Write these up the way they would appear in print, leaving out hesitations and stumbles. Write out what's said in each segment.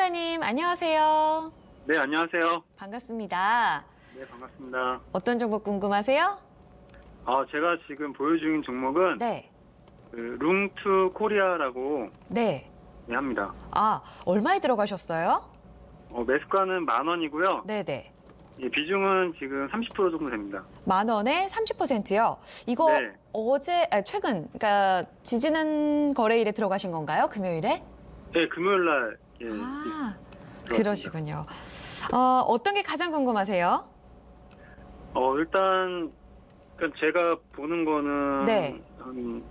전문가님, 안녕하세요. 네, 안녕하세요. 반갑습니다. 네, 반갑습니다. 어떤 종목 궁금하세요? 제가 지금 보유 중인 종목은 네. 룽투 코리아라고 네. 합니다. 얼마에 들어가셨어요? 매수가는 10,000원이고요. 네네. 비중은 지금 30% 정도 됩니다. 10,000원에 30%요. 이거 네. 최근, 그러니까 지지난 거래일에 들어가신 건가요? 금요일에? 네, 금요일 날. 그러시군요. 어떤 게 가장 궁금하세요? 일단 제가 보는 거는 네. 한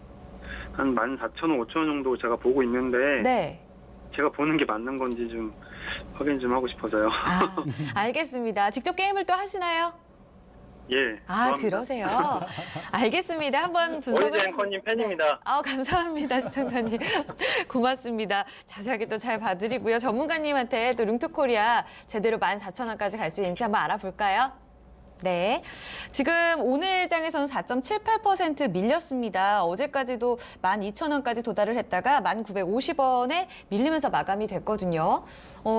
14,000원, 5,000원 정도 제가 보고 있는데 네. 제가 보는 게 맞는 건지 좀 확인 좀 하고 싶어서요. 알겠습니다. 직접 게임을 또 하시나요? 예. 좋아합니다. 그러세요. 알겠습니다. 한번 분석을. 오리지 앵커님 팬입니다. 감사합니다, 시청자님. 고맙습니다. 자세하게 또 잘 봐드리고요. 전문가님한테 또 룽투코리아 제대로 14,000원까지 갈 수 있는지 한번 알아볼까요? 네. 지금 오늘 장에서는 4.78% 밀렸습니다. 어제까지도 12,000원까지 도달을 했다가 1,950원에 밀리면서 마감이 됐거든요.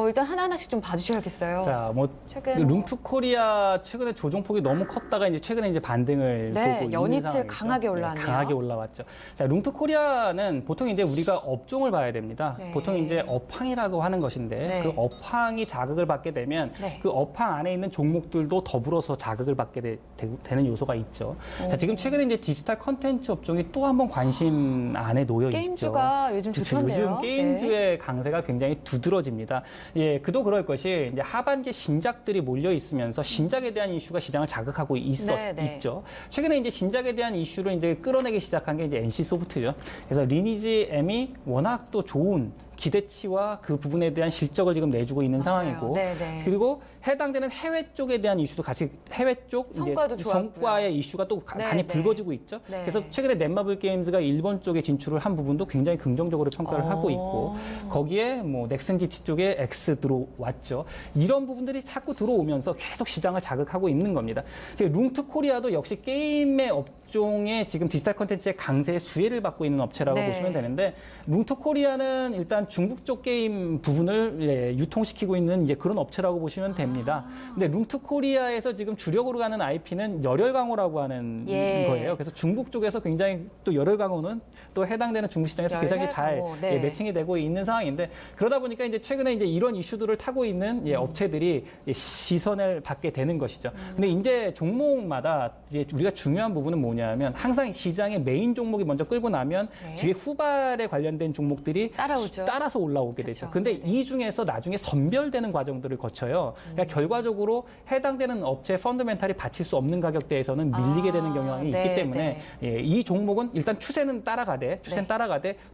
일단 하나하나씩 좀 봐주셔야겠어요. 자, 최근 룽투코리아 최근에 조정폭이 너무 컸다가 최근에 반등을 보고 있는 연이틀 상황이죠. 강하게 올라왔네요. 강하게 올라왔죠. 자, 룽투코리아는 보통 우리가 업종을 봐야 됩니다. 네. 보통 업황이라고 하는 것인데 네. 그 업황이 자극을 받게 되면 네. 그 업황 안에 있는 종목들도 더불어서 자극을 받게 되는 요소가 있죠. 자, 지금 최근에 디지털 컨텐츠 업종이 또 한 번 관심 안에 놓여 있죠. 게임주가 요즘 좋던데요. 요즘 게임주의 강세가 굉장히 두드러집니다. 예, 그도 그럴 것이 하반기 신작들이 몰려 있으면서 신작에 대한 이슈가 시장을 자극하고 있죠. 최근에 신작에 대한 이슈를 끌어내기 시작한 게 NC 소프트죠. 그래서 리니지 M이 워낙 또 좋은 기대치와 그 부분에 대한 실적을 지금 내주고 있는 상황이고, 네네. 그리고 해당되는 해외 쪽에 대한 이슈도 같이 해외 쪽 성과의 이슈가 또 많이 불거지고 있죠. 네. 그래서 최근에 넷마블 게임즈가 일본 쪽에 진출을 한 부분도 굉장히 긍정적으로 평가를 하고 있고, 거기에 넥슨지치 쪽에 X 들어왔죠. 이런 부분들이 자꾸 들어오면서 계속 시장을 자극하고 있는 겁니다. 룽투코리아도 역시 게임의 업종에 지금 디지털 콘텐츠의 강세의 수혜를 받고 있는 업체라고 보시면 되는데, 룽투코리아는 일단 중국 쪽 게임 부분을 유통시키고 있는 그런 업체라고 보시면 됩니다. 근데 룽투코리아에서 지금 주력으로 가는 IP는 열혈강호라고 하는 거예요. 그래서 중국 쪽에서 굉장히 또 열혈강호는 또 해당되는 중국 시장에서 굉장히 잘 매칭이 되고 있는 상황인데, 그러다 보니까 최근에 이런 이슈들을 타고 있는 업체들이 시선을 받게 되는 것이죠. 근데 종목마다 우리가 중요한 부분은 뭐냐면 항상 시장의 메인 종목이 먼저 끌고 나면 뒤에 후발에 관련된 종목들이 따라서 올라오게 되죠. 근데 이 중에서 나중에 선별되는 과정들을 거쳐요. 그러니까 결과적으로 해당되는 업체 펀더멘탈이 받칠 수 없는 가격대에서는 밀리게 되는 경향이 있기 때문에 이 종목은 일단 추세는 따라가되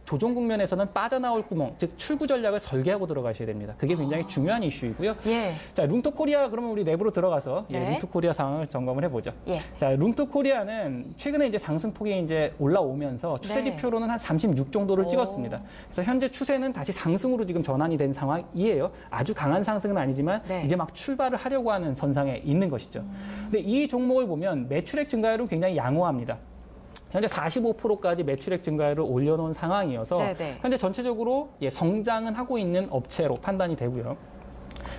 조정 국면에서는 빠져나올 구멍, 즉 출구 전략을 설계하고 들어가셔야 됩니다. 그게 굉장히 중요한 이슈이고요. 자, 룽투코리아 그러면 우리 내부로 들어가서 룽투코리아 상황을 점검을 해보죠. 자, 룽투코리아는 최근에 상승폭이 올라오면서 추세 지표로는 한 36 정도를 찍었습니다. 그래서 현재 추세는 다시 상승으로 지금 전환이 된 상황이에요. 아주 강한 상승은 아니지만 이제 막 출발을 하려고 하는 선상에 있는 것이죠. 근데 이 종목을 보면 매출액 증가율은 굉장히 양호합니다. 현재 45%까지 매출액 증가율을 올려놓은 상황이어서 현재 전체적으로 성장은 하고 있는 업체로 판단이 되고요.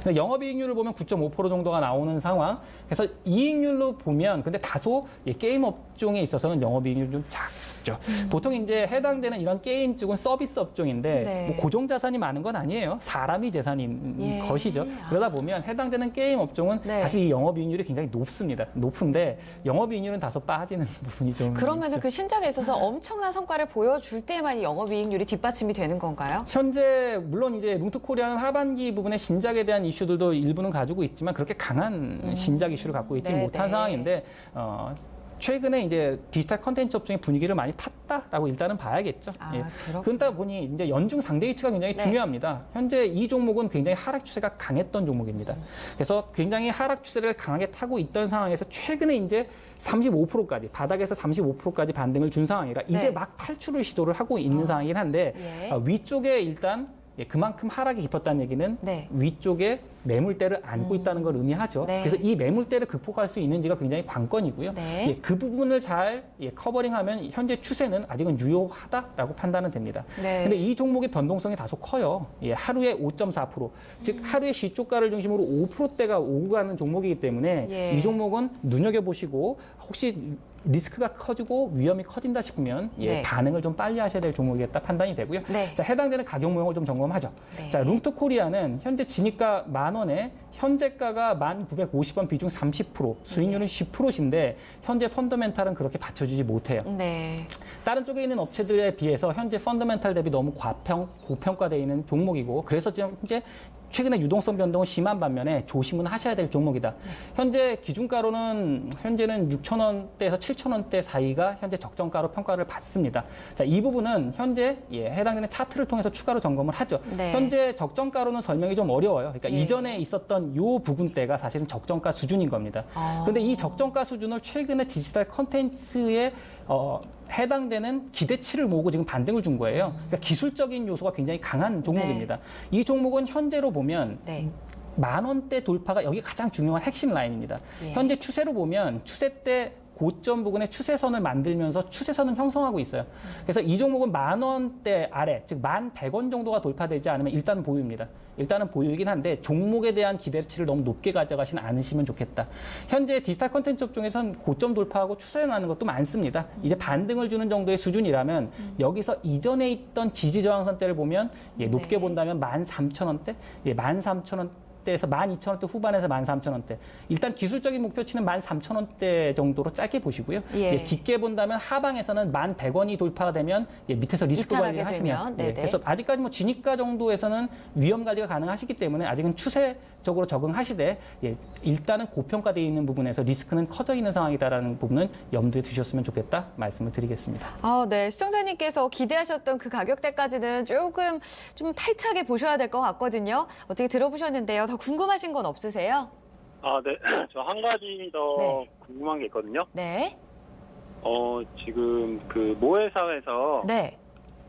영업이익률을 보면 9.5% 정도가 나오는 상황. 그래서 이익률로 보면 근데 다소 게임 업종에 있어서는 영업이익률이 좀 작죠. 보통 해당되는 이런 게임 쪽은 서비스 업종인데 고정 자산이 많은 건 아니에요. 사람이 재산인 것이죠. 그러다 보면 해당되는 게임 업종은 사실 이 영업이익률이 굉장히 높습니다. 높은데 영업이익률은 다소 빠지는 부분이 좀 그러면은 그 신작에 있어서 엄청난 성과를 보여줄 때만 이 영업이익률이 뒷받침이 되는 건가요? 현재 물론 룽투코리아는 하반기 부분에 신작에 대한 이슈들도 일부는 가지고 있지만 그렇게 강한 신작 이슈를 갖고 있지 못한 상황인데 최근에 디지털 컨텐츠 업종의 분위기를 많이 탔다라고 일단은 봐야겠죠. 그러다 보니 연중 상대 위치가 굉장히 중요합니다. 현재 이 종목은 굉장히 하락 추세가 강했던 종목입니다. 그래서 굉장히 하락 추세를 강하게 타고 있던 상황에서 최근에 35%까지 바닥에서 35%까지 반등을 준 상황이라 이제 막 탈출을 시도를 하고 있는 상황이긴 한데 위쪽에 일단 그만큼 하락이 깊었다는 얘기는 네. 위쪽에 매물대를 안고 있다는 걸 의미하죠. 네. 그래서 이 매물대를 극복할 수 있는지가 굉장히 관건이고요. 네. 그 부분을 잘 커버링하면 현재 추세는 아직은 유효하다라고 판단은 됩니다. 네. 근데 이 종목의 변동성이 다소 커요. 하루에 5.4%, 즉 하루에 시초가를 중심으로 5%대가 오고 가는 종목이기 때문에 예. 이 종목은 눈여겨보시고 혹시 리스크가 커지고 위험이 커진다 싶으면 네. 반응을 좀 빨리 하셔야 될 종목이겠다 판단이 되고요. 네. 자, 해당되는 가격 모형을 좀 점검하죠. 네. 자, 룽트코리아는 현재 진입가 10,000원에 현재가가 1,950원 비중 30%, 수익률은 10%인데 현재 펀더멘탈은 그렇게 받쳐주지 못해요. 네. 다른 쪽에 있는 업체들에 비해서 현재 펀더멘탈 대비 너무 고평가되어 있는 종목이고 그래서 지금 현재 최근에 유동성 변동은 심한 반면에 조심은 하셔야 될 종목이다. 현재 기준가로는 현재는 6,000원대에서 7,000원대 사이가 현재 적정가로 평가를 받습니다. 자, 이 부분은 현재 해당되는 차트를 통해서 추가로 점검을 하죠. 네. 현재 적정가로는 설명이 좀 어려워요. 그러니까 예. 이전에 있었던 요 부분대가 사실은 적정가 수준인 겁니다. 그런데 이 적정가 수준을 최근에 디지털 컨텐츠에 해당되는 기대치를 모으고 지금 반등을 준 거예요. 그러니까 기술적인 요소가 굉장히 강한 종목입니다. 이 종목은 현재로 보면 네. 10,000원대 돌파가 여기 가장 중요한 핵심 라인입니다. 예. 현재 추세로 보면 추세 때 고점 부근에 추세선을 만들면서 추세선은 형성하고 있어요. 그래서 이 종목은 10,000원대 아래, 즉 1,100원 정도가 돌파되지 않으면 일단 보유입니다. 일단은 보유이긴 한데 종목에 대한 기대치를 너무 높게 가져가시는 않으시면 좋겠다. 현재 디지털 콘텐츠 업종에선 고점 돌파하고 추세 나는 것도 많습니다. 이제 반등을 주는 정도의 수준이라면 여기서 이전에 있던 지지 저항선대를 보면 높게 네. 본다면 13,000원대, 13,000원 에서 12,000원대 후반에서 13,000원대. 일단 기술적인 목표치는 13,000원대 정도로 짧게 보시고요. 예. 깊게 본다면 하방에서는 1,100원이 돌파가 되면 밑에서 리스크 이탈하게 관리를 하시면 되면, 네네. 그래서 아직까지 뭐 진입가 정도에서는 위험 관리가 가능하시기 때문에 아직은 추세적으로 적응하시되 일단은 고평가되어 있는 부분에서 리스크는 커져 있는 상황이다라는 부분은 염두에 두셨으면 좋겠다 말씀을 드리겠습니다. 네. 시청자님께서 기대하셨던 그 가격대까지는 조금 좀 타이트하게 보셔야 될 것 같거든요. 어떻게 들어보셨는데요? 더 궁금하신 건 없으세요? 네. 저 한 가지 더 네. 궁금한 게 있거든요. 네. 지금 그 모회사에서 네.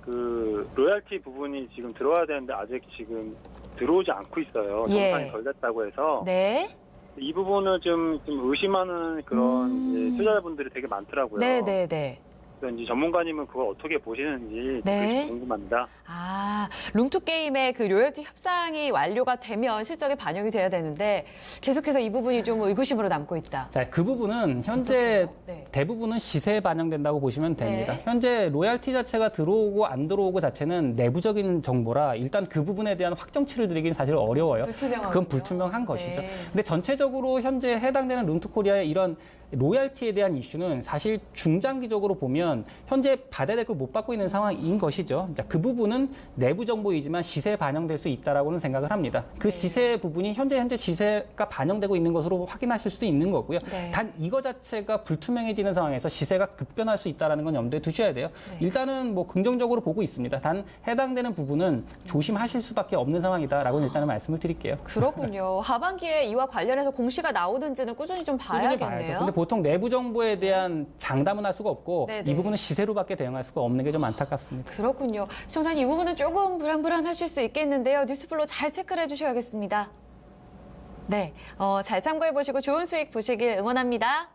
그 로얄티 부분이 지금 들어와야 되는데 아직 지금 들어오지 않고 있어요. 예. 정산이 덜 됐다고 해서 네. 이 부분을 좀 의심하는 그런 이제 투자자분들이 되게 많더라고요. 네, 네, 네. 그래서 이제 전문가님은 그걸 어떻게 보시는지 네. 그게 궁금합니다. 룸투게임의 그 로열티 협상이 완료가 되면 실적에 반영이 돼야 되는데 계속해서 이 부분이 좀 의구심으로 남고 있다. 자, 그 부분은 현재 어떡해요? 네. 대부분은 시세에 반영된다고 보시면 됩니다. 네. 현재 로얄티 자체가 들어오고 안 들어오고 자체는 내부적인 정보라 일단 그 부분에 대한 확정치를 드리기는 사실 어려워요. 불투명하군요. 그건 불투명한 것이죠. 네. 근데 전체적으로 현재 해당되는 룸투코리아의 이런 로얄티에 대한 이슈는 사실 중장기적으로 보면 현재 받아야 될 걸 못 받고 있는 상황인 것이죠. 자, 그 부분은 내부 정보이지만 시세에 반영될 수 있다라고는 생각을 합니다. 그 시세 부분이 현재 시세가 반영되고 있는 것으로 확인하실 수도 있는 거고요. 네. 단 이거 자체가 불투명해지는 상황에서 시세가 급변할 수 있다는 건 염두에 두셔야 돼요. 네. 일단은 뭐 긍정적으로 보고 있습니다. 단 해당되는 부분은 조심하실 수밖에 없는 상황이다라고는 일단은 말씀을 드릴게요. 그렇군요. 하반기에 이와 관련해서 공시가 나오는지는 꾸준히 좀 꾸준히 봐야겠네요. 봐야죠. 근데 보통 내부 정보에 대한 장담은 할 수가 없고 네네. 이 부분은 시세로밖에 대응할 수가 없는 게 좀 안타깝습니다. 그렇군요. 시청자님 이 부분은 조금 불안불안하실 수 있겠는데요. 뉴스플로 잘 체크를 해주셔야겠습니다. 네, 잘 참고해보시고 좋은 수익 보시길 응원합니다.